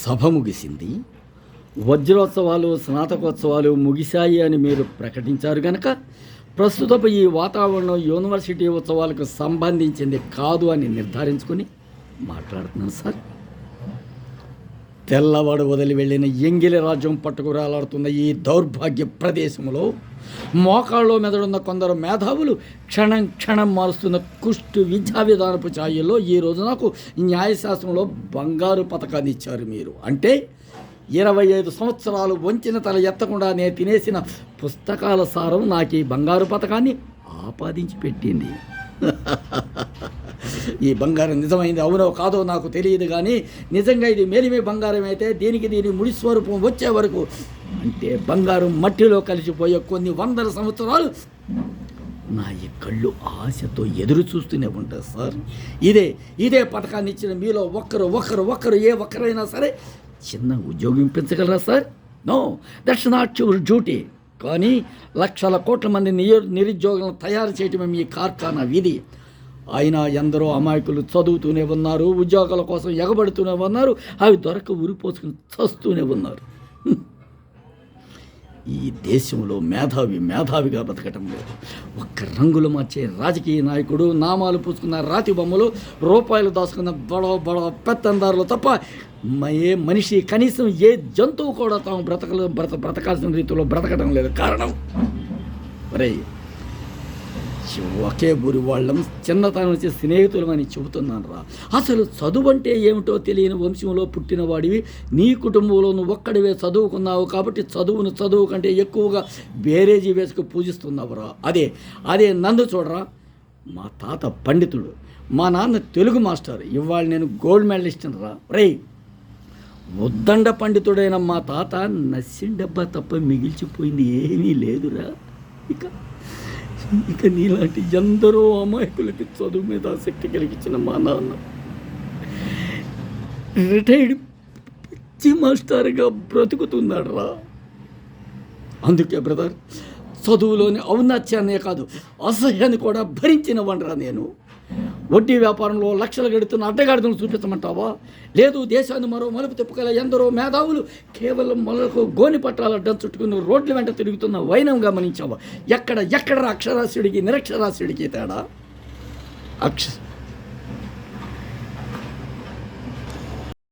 సభ ముగిసింది. వజ్రోత్సవాలు, స్నాతకోత్సవాలు ముగిశాయి అని మీరు ప్రకటించారు కనుక ప్రస్తుతపు ఈ వాతావరణం యూనివర్సిటీ ఉత్సవాలకు సంబంధించింది కాదు అని నిర్ధారించుకొని మాట్లాడుతున్నాను సార్. తెల్లవాడు వదిలి వెళ్ళిన ఎంగిలి రాజ్యం పట్టుకురాలాడుతున్న ఈ దౌర్భాగ్య ప్రదేశంలో మోకాళ్ళలో మెదడున్న కొందరు మేధావులు క్షణం క్షణం మారుస్తున్న కుష్టు విద్యా విధానపు ఛాయల్లో ఈరోజు నాకు న్యాయశాస్త్రంలో బంగారు పథకాన్ని ఇచ్చారు మీరు. అంటే 25 సంవత్సరాలు వంచిన తల ఎత్తకుండా నేను తినేసిన పుస్తకాల సారం నాకు ఈ బంగారు పథకాన్ని ఆపాదించి పెట్టింది. ఈ బంగారం నిజమైంది అవునో కాదో నాకు తెలియదు, కానీ నిజంగా ఇది మేలిమే బంగారం అయితే దీని ముడి స్వరూపం వచ్చే వరకు, అంటే బంగారం మట్టిలో కలిసిపోయే కొన్ని వందల సంవత్సరాలు నా ఈ కళ్ళు ఆశతో ఎదురు చూస్తూనే ఉంటారు సార్. ఇదే పథకాన్ని ఇచ్చిన మీలో ఒక్కరు ఏ ఒక్కరైనా సరే చిన్న ఉద్యోగం పెంచగలరా sir? No, that's not your duty. కానీ లక్షల కోట్ల మంది నిరుద్యోగులను తయారు చేయటమే మీ కార్ఖానా విధి. అయినా ఎందరో అమాయకులు చదువుతూనే ఉన్నారు, ఉద్యోగాల కోసం ఎగబడుతూనే ఉన్నారు, అవి దొరక ఉరిపోసుకుని చస్తూనే ఉన్నారు. ఈ దేశంలో మేధావిగా బతకటం లేదు. ఒక్క రంగులు మార్చే రాజకీయ నాయకుడు, నామాలు పూసుకున్న రాతి బొమ్మలు, రూపాయలు దాచుకున్న బడో పెత్తందారులు తప్ప ఏ మనిషి, కనీసం ఏ జంతువు కూడా తాము బ్రతకాల్సిన రీతిలో బ్రతకడం లేదు. కారణం ఒకే ఊరి వాళ్ళం, చిన్నతనం వచ్చే స్నేహితులు అని చెబుతున్నాను రా. అసలు చదువు అంటే ఏమిటో తెలియని వంశంలో పుట్టిన వాడివి, నీ కుటుంబంలో నువ్వు ఒక్కడివే చదువుకున్నావు కాబట్టి చదువు కంటే ఎక్కువగా బేరేజీ వేసుకు పూజిస్తున్నావురా. అదే నన్ను చూడరా. మా తాత పండితుడు, మా నాన్న తెలుగు మాస్టర్, ఇవాళ నేను గోల్డ్ మెడలిస్ట్ రా. ఉద్దండ పండితుడైన మా తాత నస్సిండబ్బా తప్ప మిగిల్చిపోయింది ఏమీ లేదురా. ఇక నీలాంటి ఎందరో అమాయకులకి చదువు మీద ఆసక్తి కలిగించిన మా నాన్న రిటైర్డ్ పిచ్చి మాస్టర్గా బ్రతుకుతున్నాడు రా. అందుకే బ్రదర్, చదువులోని ఔన్నత్యాన్నే కాదు అసహ్యాన్ని కూడా భరించిన వండరా నేను. వడ్డీ వ్యాపారంలో లక్షలు గడుతున్న అడ్డగాడిదను చూపించమంటావా? లేదు, దేశాన్ని మరో మలుపు తిప్పగల ఎందరో మేధావులు కేవలం మొలకు గోని పట్టాల అడ్డం చుట్టుకుని రోడ్ల వెంట తిరుగుతున్న వైనం గమనించావా? ఎక్కడ అక్షరాస్యుడికి నిరక్షరాస్యుడికి తేడా?